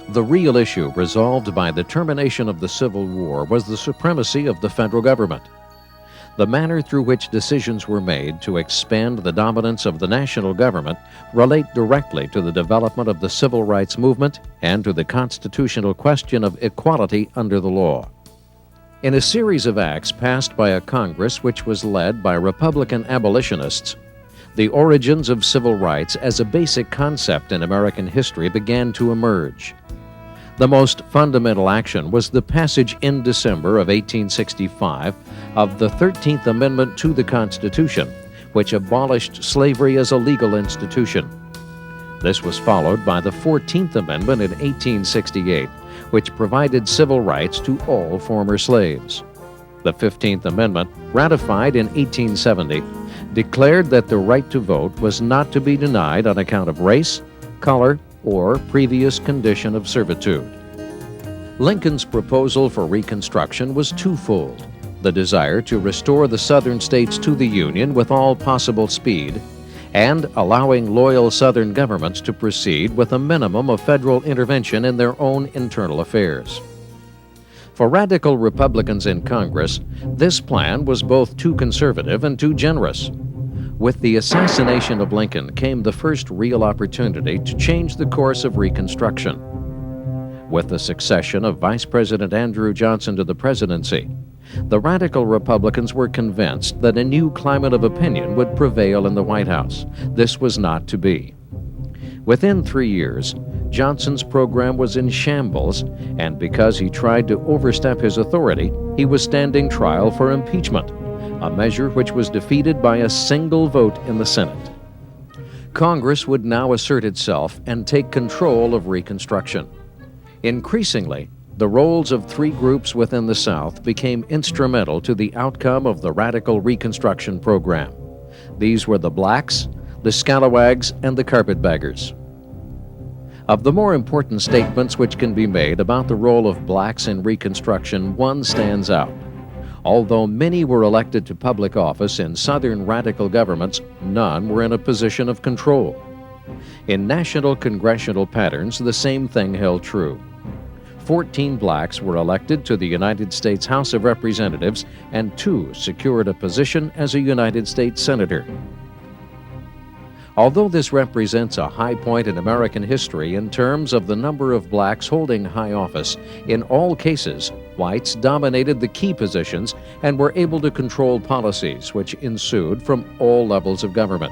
The real issue resolved by the termination of the Civil War was the supremacy of the federal government. The manner through which decisions were made to expand the dominance of the national government relate directly to the development of the civil rights movement and to the constitutional question of equality under the law. In a series of acts passed by a Congress which was led by Republican abolitionists, the origins of civil rights as a basic concept in American history began to emerge. The most fundamental action was the passage in December of 1865 of the 13th Amendment to the Constitution, which abolished slavery as a legal institution. This was followed by the 14th Amendment in 1868, which provided civil rights to all former slaves. The 15th Amendment, ratified in 1870, declared that the right to vote was not to be denied on account of race, color, or previous condition of servitude. Lincoln's proposal for Reconstruction was twofold: the desire to restore the Southern states to the Union with all possible speed, and allowing loyal Southern governments to proceed with a minimum of federal intervention in their own internal affairs. For radical Republicans in Congress, this plan was both too conservative and too generous. With the assassination of Lincoln came the first real opportunity to change the course of Reconstruction. With the succession of Vice President Andrew Johnson to the presidency, the radical Republicans were convinced that a new climate of opinion would prevail in the White House. This was not to be. Within 3 years, Johnson's program was in shambles, and because he tried to overstep his authority, he was standing trial for impeachment, a measure which was defeated by a single vote in the Senate. Congress would now assert itself and take control of Reconstruction. Increasingly, the roles of three groups within the South became instrumental to the outcome of the radical Reconstruction program. These were the blacks, the scalawags, and the carpetbaggers. Of the more important statements which can be made about the role of blacks in Reconstruction, one stands out. Although many were elected to public office in Southern radical governments, none were in a position of control. In national congressional patterns, the same thing held true. 14 blacks were elected to the United States House of Representatives, and 2 secured a position as a United States Senator. Although this represents a high point in American history in terms of the number of blacks holding high office, in all cases, whites dominated the key positions and were able to control policies which ensued from all levels of government.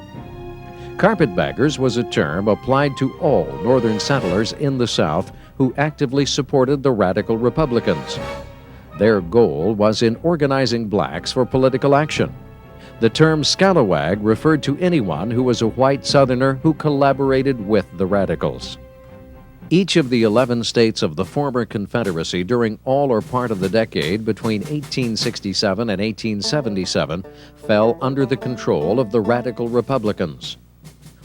Carpetbaggers was a term applied to all Northern settlers in the South who actively supported the radical Republicans. Their goal was in organizing blacks for political action. The term scalawag referred to anyone who was a white Southerner who collaborated with the radicals. Each of the 11 states of the former Confederacy during all or part of the decade between 1867 and 1877 fell under the control of the radical Republicans.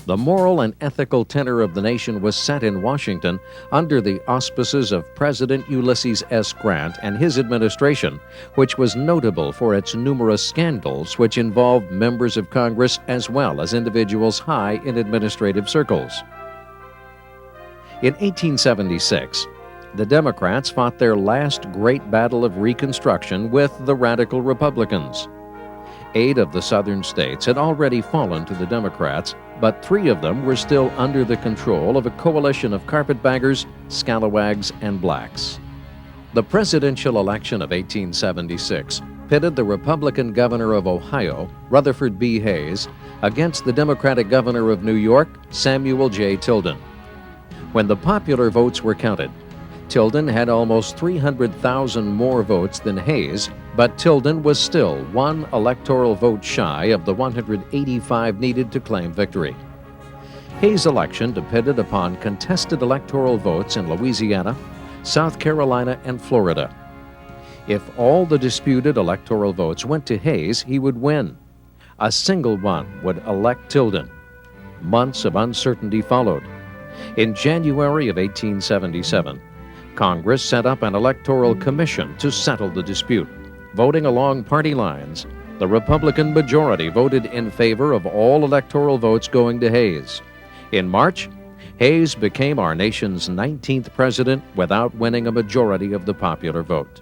The moral and ethical tenor of the nation was set in Washington under the auspices of President Ulysses S. Grant and his administration, which was notable for its numerous scandals which involved members of Congress as well as individuals high in administrative circles. In 1876, the Democrats fought their last great battle of Reconstruction with the radical Republicans. 8 of the Southern states had already fallen to the Democrats, but 3 of them were still under the control of a coalition of carpetbaggers, scalawags, and blacks. The presidential election of 1876 pitted the Republican governor of Ohio, Rutherford B. Hayes, against the Democratic governor of New York, Samuel J. Tilden. When the popular votes were counted, Tilden had almost 300,000 more votes than Hayes, but Tilden was still 1 electoral vote shy of the 185 needed to claim victory. Hayes' election depended upon contested electoral votes in Louisiana, South Carolina, and Florida. If all the disputed electoral votes went to Hayes, he would win. A single one would elect Tilden. Months of uncertainty followed. In January of 1877, Congress set up an electoral commission to settle the dispute. Voting along party lines, the Republican majority voted in favor of all electoral votes going to Hayes. In March, Hayes became our nation's 19th president without winning a majority of the popular vote.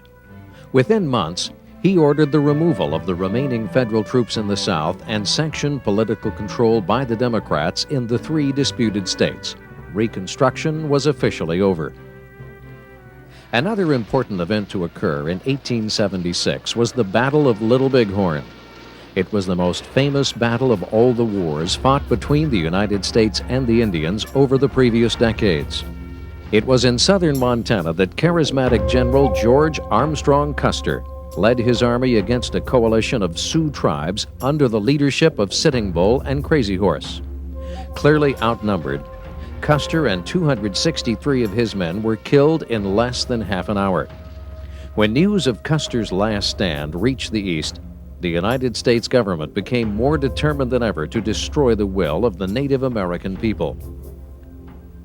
Within months, he ordered the removal of the remaining federal troops in the South and sanctioned political control by the Democrats in the 3 disputed states. Reconstruction was officially over. Another important event to occur in 1876 was the Battle of Little Bighorn. It was the most famous battle of all the wars fought between the United States and the Indians over the previous decades. It was in southern Montana that charismatic General George Armstrong Custer led his army against a coalition of Sioux tribes under the leadership of Sitting Bull and Crazy Horse. Clearly outnumbered, Custer and 263 of his men were killed in less than half an hour. When news of Custer's last stand reached the East, the United States government became more determined than ever to destroy the will of the Native American people.